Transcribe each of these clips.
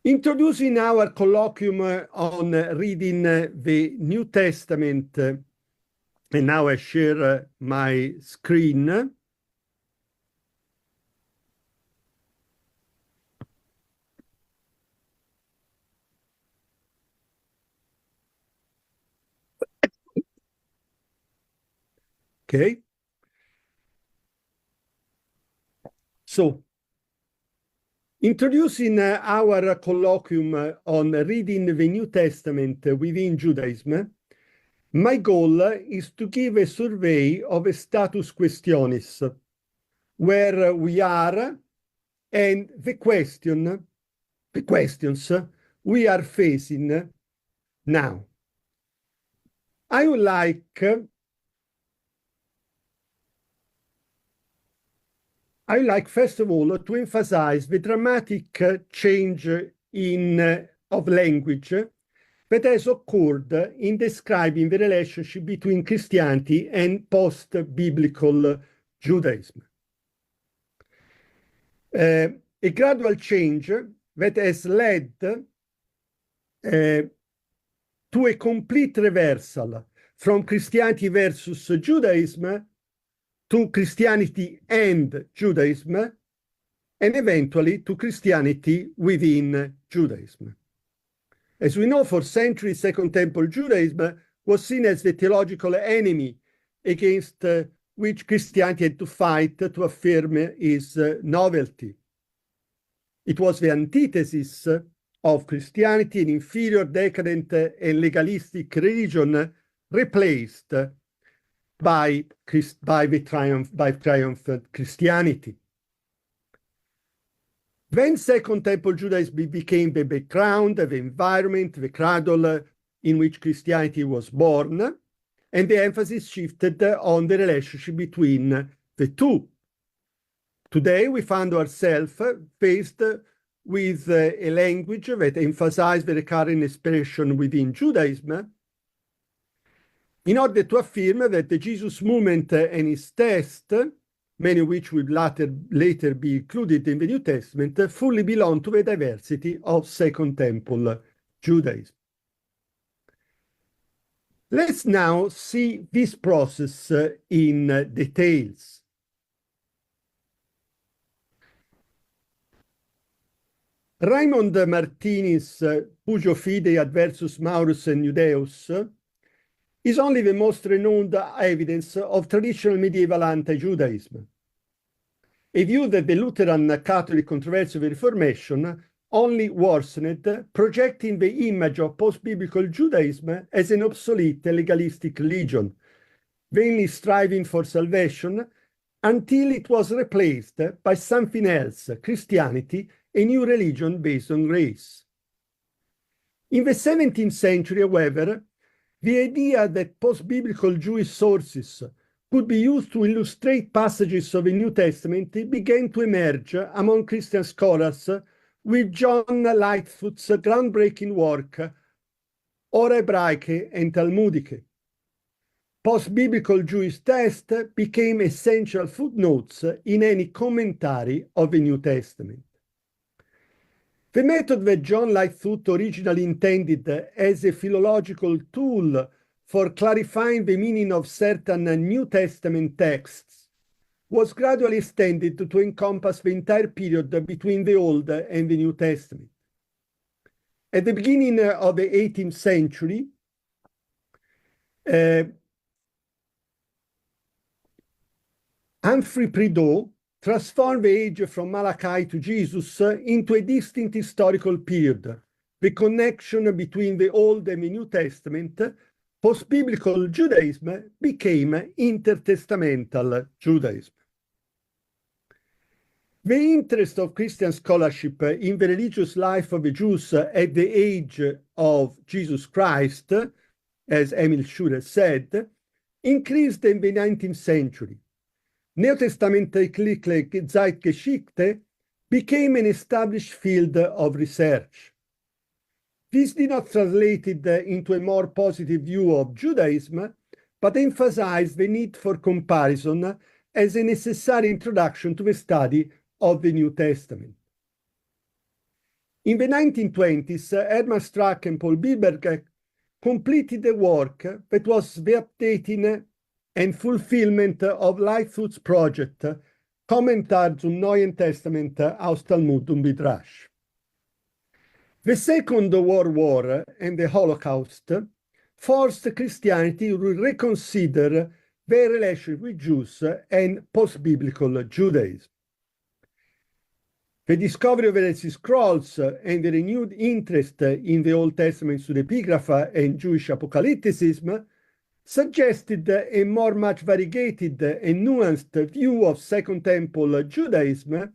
Introducing our colloquium on reading the New Testament, and now I share my screen. Okay. So, introducing our colloquium on reading the New Testament within Judaism, my goal is to give a survey of a status questionis, where we are and the questions we are facing now. I would like first of all to emphasize the dramatic change of language that has occurred in describing the relationship between Christianity and post-biblical Judaism. A gradual change that has led to a complete reversal from Christianity versus Judaism to Christianity and Judaism, and eventually to Christianity within Judaism. As we know, for centuries, Second Temple Judaism was seen as the theological enemy against which Christianity had to fight to affirm its novelty. It was the antithesis of Christianity, an inferior, decadent, and legalistic religion replaced by triumphant Christianity. When Second Temple Judaism became the background, the environment, the cradle in which Christianity was born, and the emphasis shifted on the relationship between the two. Today, we find ourselves faced with a language that emphasizes the recurring expression within Judaism, in order to affirm that the Jesus movement and its text, many of which would later be included in the New Testament, fully belong to the diversity of Second Temple Judaism. Let's now see this process in details. Raymond Martini's Pugio Fidei adversus Maurus and Judaeus is only the most renowned evidence of traditional medieval anti-Judaism, a view that the Lutheran Catholic controversy of the Reformation only worsened, projecting the image of post-biblical Judaism as an obsolete legalistic religion, vainly striving for salvation, until it was replaced by something else, Christianity, a new religion based on grace. In the 17th century, however, the idea that post-biblical Jewish sources could be used to illustrate passages of the New Testament began to emerge among Christian scholars with John Lightfoot's groundbreaking work, Ora Hebraicae and Talmudicae. Post-biblical Jewish text became essential footnotes in any commentary of the New Testament. The method that John Lightfoot originally intended as a philological tool for clarifying the meaning of certain New Testament texts was gradually extended to encompass the entire period between the Old and the New Testament. At the beginning of the 18th century, Humphrey Prideaux transformed the age from Malachi to Jesus into a distinct historical period, the connection between the Old and the New Testament. Post-biblical Judaism became intertestamental Judaism. The interest of Christian scholarship in the religious life of the Jews at the age of Jesus Christ, as Emil Schurer said, increased in the 19th century. Neotestamentliche Zeitgeschichte became an established field of research. This did not translate into a more positive view of Judaism, but emphasized the need for comparison as a necessary introduction to the study of the New Testament. In the 1920s, Hermann Strack and Paul Bilberg completed the work that was the updating and fulfillment of Lightfoot's project, Kommentar zum Neuen Testament aus Talmud und Midrash. The Second World War and the Holocaust forced Christianity to reconsider their relationship with Jews and post-biblical Judaism. The discovery of the Dead Sea Scrolls and the renewed interest in the Old Testament pseudepigrapha and Jewish apocalypticism suggested a much variegated and nuanced view of Second Temple Judaism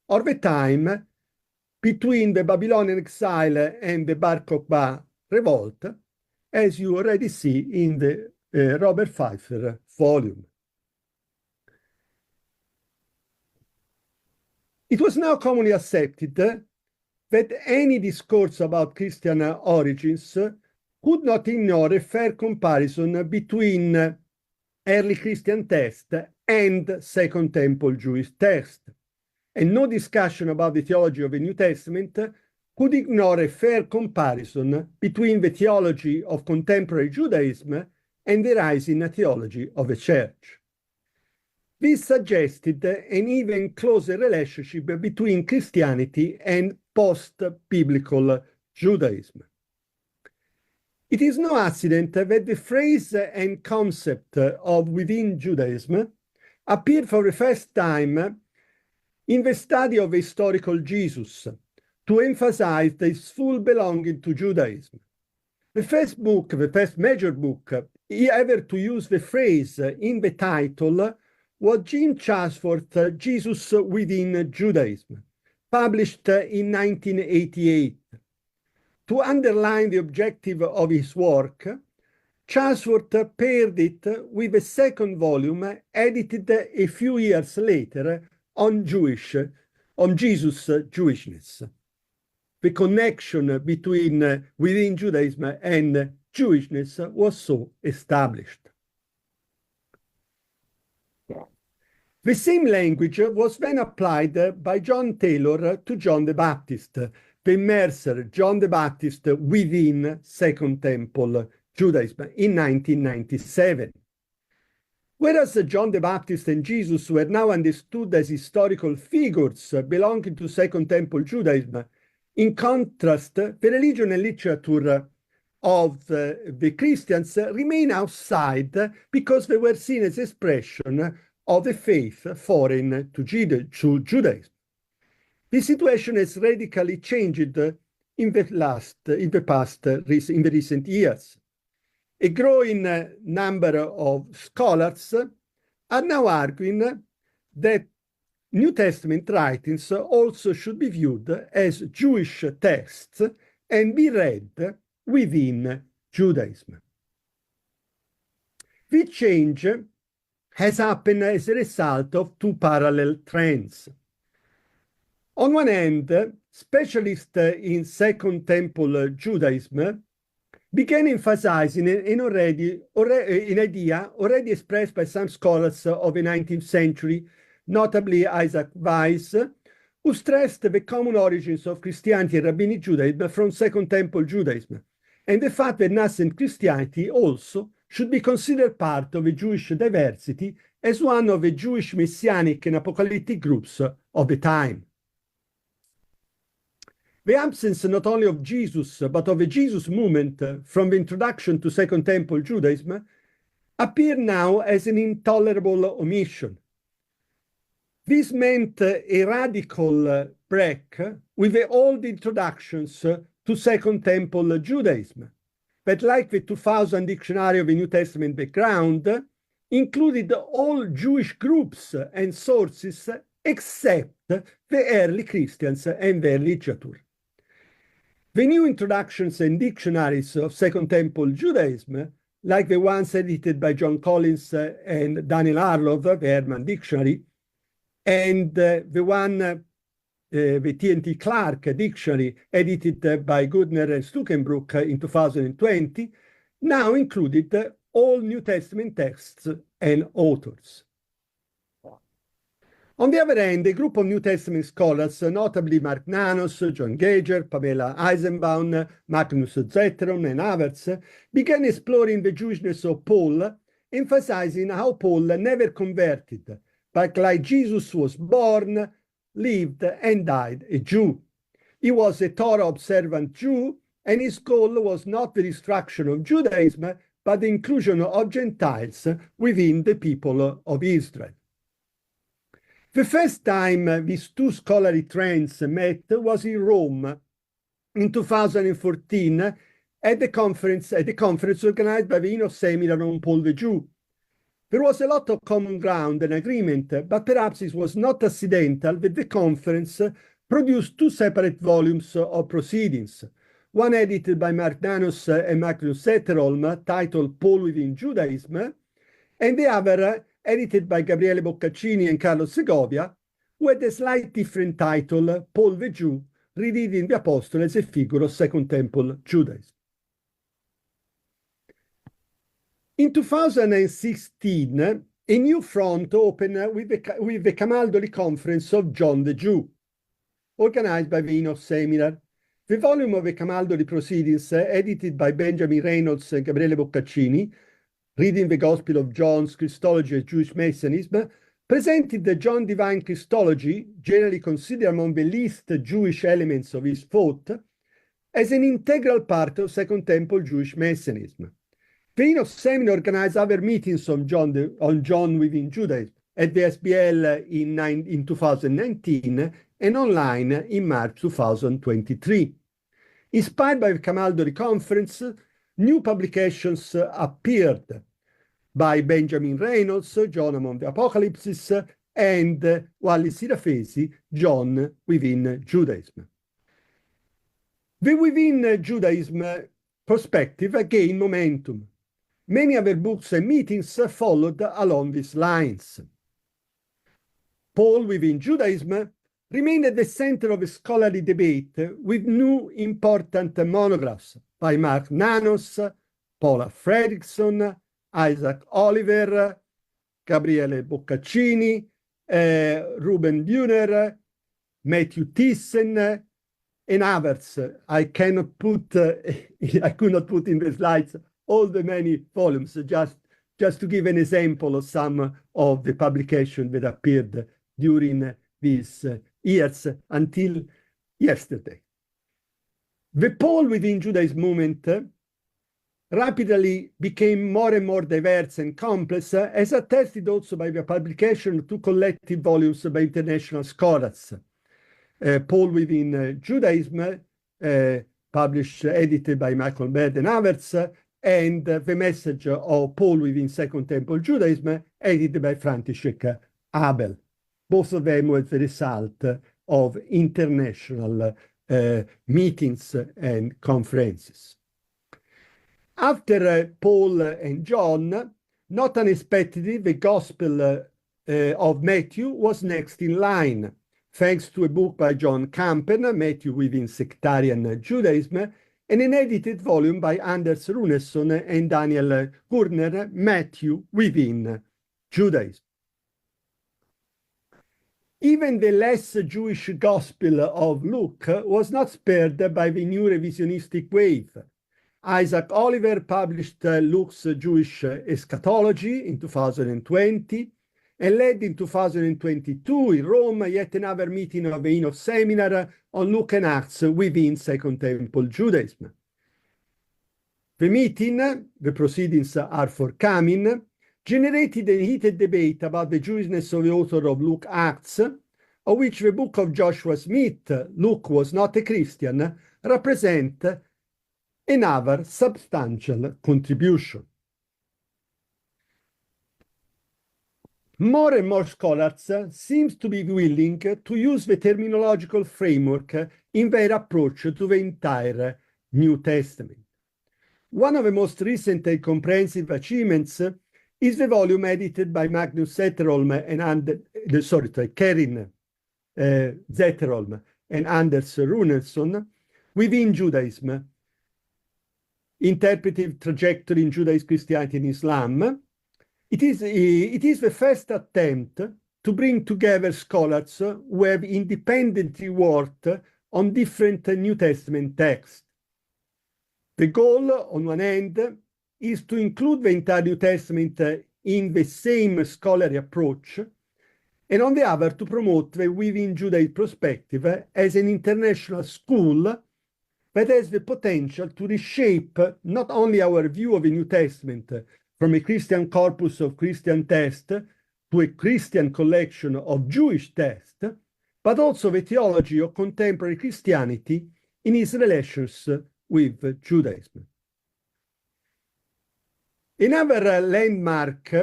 of the time between the Babylonian exile and the Bar Kokhba revolt, as you already see in the Robert Pfeiffer volume. It was now commonly accepted that any discourse about Christian origins could not ignore a fair comparison between early Christian text and Second Temple Jewish text, and no discussion about the theology of the New Testament could ignore a fair comparison between the theology of contemporary Judaism and the rising theology of the Church. This suggested an even closer relationship between Christianity and post-biblical Judaism. It is no accident that the phrase and concept of within Judaism appeared for the first time in the study of the historical Jesus to emphasize his full belonging to Judaism. The first major book ever to use the phrase in the title was Jim Chatsworth's Jesus Within Judaism, published in 1988. To underline the objective of his work, Chatsworth paired it with a second volume edited a few years later on Jesus' Jewishness. The connection between within Judaism and Jewishness was so established. The same language was then applied by John Taylor to John the Baptist, the immerser John the Baptist within Second Temple Judaism in 1997. Whereas John the Baptist and Jesus were now understood as historical figures belonging to Second Temple Judaism, in contrast, the religion and literature of the Christians remain outside because they were seen as expression of the faith foreign to Judaism. The situation has radically changed in the recent years. A growing number of scholars are now arguing that New Testament writings also should be viewed as Jewish texts and be read within Judaism. This change has happened as a result of two parallel trends. On one hand, specialists in Second Temple Judaism began emphasizing an idea already expressed by some scholars of the 19th century, notably Isaac Weiss, who stressed the common origins of Christianity and Rabbinic Judaism from Second Temple Judaism, and the fact that nascent Christianity also should be considered part of the Jewish diversity as one of the Jewish messianic and apocalyptic groups of the time. The absence not only of Jesus, but of the Jesus movement from the introduction to Second Temple Judaism appear now as an intolerable omission. This meant a radical break with the old introductions to Second Temple Judaism, that, like the 2000 Dictionary of the New Testament background, included all Jewish groups and sources except the early Christians and their literature. The new introductions and dictionaries of Second Temple Judaism, like the ones edited by John Collins and Daniel Harlow, the Herman Dictionary, and the T&T Clark Dictionary, edited by Goodner and Stukenbrook in 2020, now included all New Testament texts and authors. On the other hand, a group of New Testament scholars, notably Mark Nanos, John Gauger, Pamela Eisenbaum, Magnus Zetteron, and others, began exploring the Jewishness of Paul, emphasizing how Paul never converted, but like Jesus was born, lived, and died a Jew. He was a Torah-observant Jew, and his goal was not the destruction of Judaism, but the inclusion of Gentiles within the people of Israel. The first time these two scholarly trends met was in Rome in 2014 at the conference organized by the Enoc Seminario on Paul the Jew. There was a lot of common ground and agreement, but perhaps it was not accidental that the conference produced two separate volumes of proceedings, one edited by Mark Nanos and Magnus Zetteron, titled Paul Within Judaism, and the other edited by Gabriele Boccaccini and Carlos Segovia, who had a slight different title, Paul the Jew, Rereading the Apostle as a Figure of Second Temple Judaism. In 2016, a new front opened with the Camaldoli Conference of John the Jew, organized by the Enoc Seminario. The volume of the Camaldoli Proceedings, edited by Benjamin Reynolds and Gabriele Boccaccini, Reading the Gospel of John's Christology as Jewish Messianism, presented the John Divine Christology, generally considered among the least Jewish elements of his thought, as an integral part of Second Temple Jewish Messianism. The Enoc Seminario organized other meetings on John within Judaism at the SBL in 2019 and online in March 2023. Inspired by the Camaldoli Conference, new publications appeared by Benjamin Reynolds, John Among the Apocalypses, and Wally Sirafesi, John Within Judaism. The Within Judaism perspective gained momentum. Many other books and meetings followed along these lines. Paul Within Judaism remained at the center of a scholarly debate with new important monographs by Mark Nanos, Paula Fredrickson, Isaac Oliver, Gabriele Boccaccini, Ruben Buhner, Matthew Thyssen, and others. I could not put in the slides all the many volumes, just to give an example of some of the publications that appeared during these years until yesterday. The Paul Within Judaism movement rapidly became more and more diverse and complex, as attested also by the publication of two collective volumes by international scholars. Paul Within Judaism, edited by Michael Baird and others, and The Message of Paul Within Second Temple Judaism, edited by František Abel. Both of them were the result of international meetings and conferences. After Paul and John, not unexpectedly, the Gospel of Matthew was next in line, thanks to a book by John Campen, Matthew Within Sectarian Judaism, and an edited volume by Anders Runesson and Daniel Gurner, Matthew Within Judaism. Even the less Jewish Gospel of Luke was not spared by the new revisionistic wave. Isaac Oliver published Luke's Jewish Eschatology in 2020 and led in 2022 in Rome yet another meeting of the Enoc Seminario on Luke and Acts within Second Temple Judaism. The meeting, the proceedings are forthcoming, generated a heated debate about the Jewishness of the author of Luke Acts, of which the book of Joshua Smith, Luke Was Not a Christian, represent another substantial contribution. More and more scholars seem to be willing to use the terminological framework in their approach to the entire New Testament. One of the most recent and comprehensive achievements is the volume edited by Magnus Zetterholm and Karin Zetterholm and Anders Runesson, Within Judaism, Interpretive Trajectory in Judaism, Christianity, and Islam. It is the first attempt to bring together scholars who have independently worked on different New Testament texts. The goal, on one hand, is to include the entire New Testament in the same scholarly approach, and on the other, to promote the Within Judaism perspective as an international school that has the potential to reshape not only our view of the New Testament from a Christian corpus of Christian texts to a Christian collection of Jewish texts, but also the theology of contemporary Christianity in its relations with Judaism. Another landmark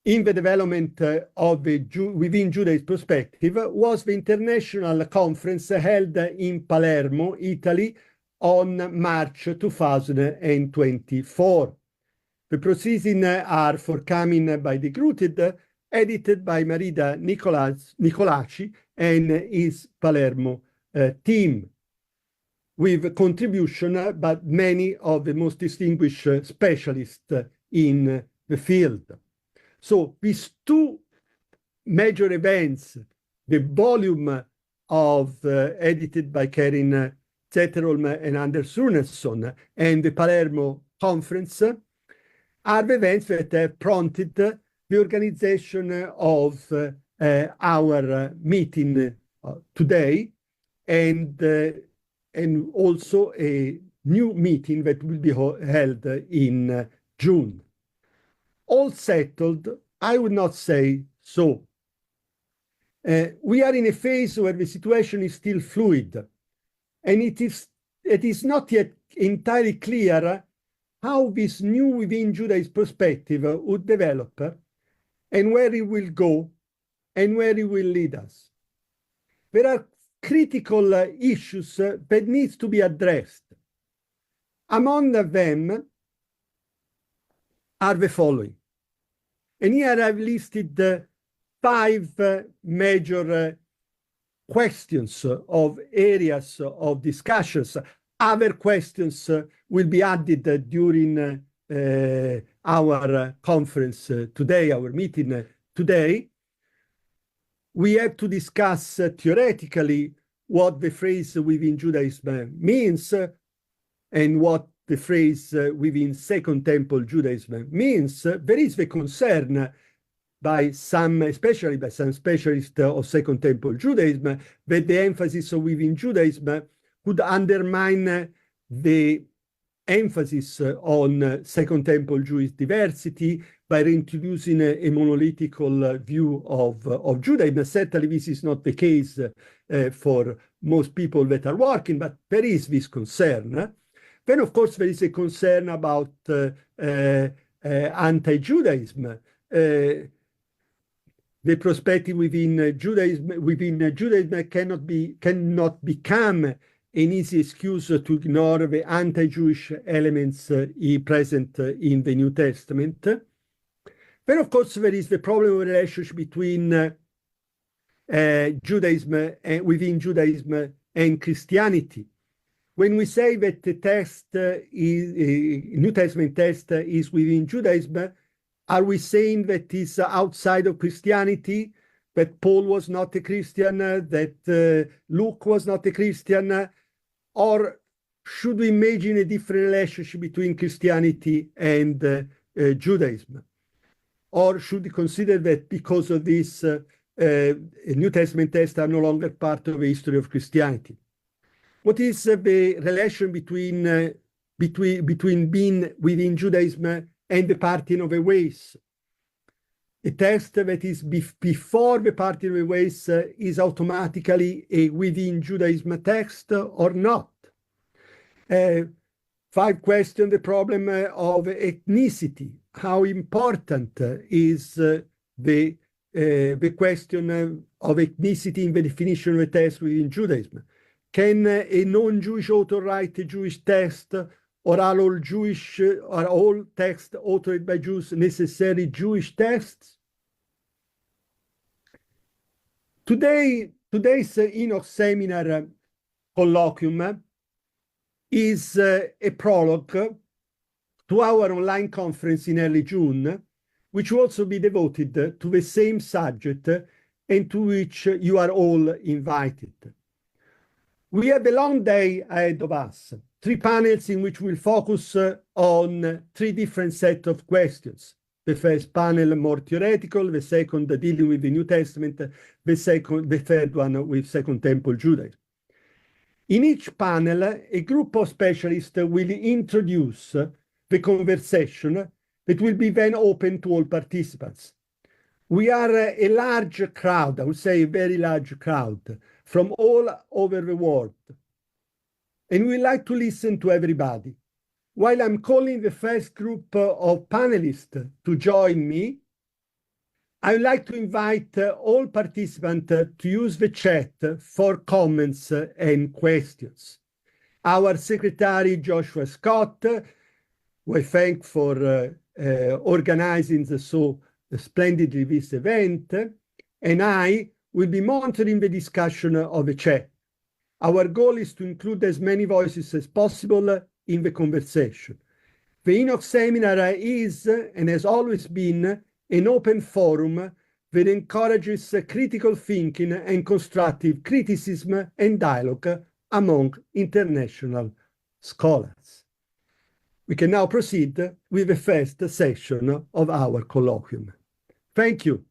in the development of the Within Judaism perspective was the international conference held in Palermo, Italy, on March 2024. The proceedings are forthcoming by the Gruted, edited by Marida Nicolacci and his Palermo team, with contribution by many of the most distinguished specialists in the field. So these two major events, the volume of edited by Karin Zetterholm and Anders Runesson and the Palermo conference, are the events that have prompted the organization of our meeting today, and also a new meeting that will be held in June. All settled? I would not say so. We are in a phase where the situation is still fluid, and it is not yet entirely clear how this new Within Judaism perspective would develop, and where it will go, and where it will lead us. There are critical issues that need to be addressed. Among them are the following. And here I've listed 5 major questions of areas of discussions. Other questions will be added during our conference today, our meeting today. We have to discuss theoretically what the phrase within Judaism means and what the phrase within Second Temple Judaism means. There is the concern by some, especially by some specialists of Second Temple Judaism, that the emphasis of within Judaism could undermine the emphasis on Second Temple Jewish diversity by reintroducing a monolithical view of Judaism. Certainly this is not the case for most people that are working, but there is this concern. Then, of course, there is a concern about anti-Judaism. The perspective within Judaism cannot become an easy excuse to ignore the anti-Jewish elements present in the New Testament. Then, of course, there is the problem of the relationship between Judaism and within Judaism and Christianity. When we say that the text New Testament text is within Judaism, are we saying that it's outside of Christianity, that Paul was not a Christian, that Luke was not a Christian, or should we imagine a different relationship between Christianity and Judaism? Or should we consider that because of this, New Testament texts are no longer part of the history of Christianity? What is the relation between being within Judaism and the parting of the ways? A text that is before the parting of the ways is automatically a within Judaism text or not? 5 questions, the problem of ethnicity. How important is the question of ethnicity in the definition of a text within Judaism? Can a non-Jewish author write a Jewish text, or are all texts authored by Jews necessarily Jewish texts? Today's Enoc seminar colloquium is a prologue to our online conference in early June, which will also be devoted to the same subject and to which you are all invited. We have a long day ahead of us, 3 panels in which we'll focus on 3 different sets of questions. The first panel more theoretical, the second dealing with the New Testament, the third one with Second Temple Judaism. In each panel, a group of specialists will introduce the conversation that will be then open to all participants. We are a large crowd, I would say a very large crowd, from all over the world. And we like to listen to everybody. While I'm calling the first group of panelists to join me, I would like to invite all participants to use the chat for comments and questions. Our secretary, Joshua Scott, we thank for organizing so splendidly this event, and I will be monitoring the discussion of the chat. Our goal is to include as many voices as possible in the conversation. The Enoc seminar is, and has always been, an open forum that encourages critical thinking and constructive criticism and dialogue among international scholars. We can now proceed with the first session of our colloquium. Thank you.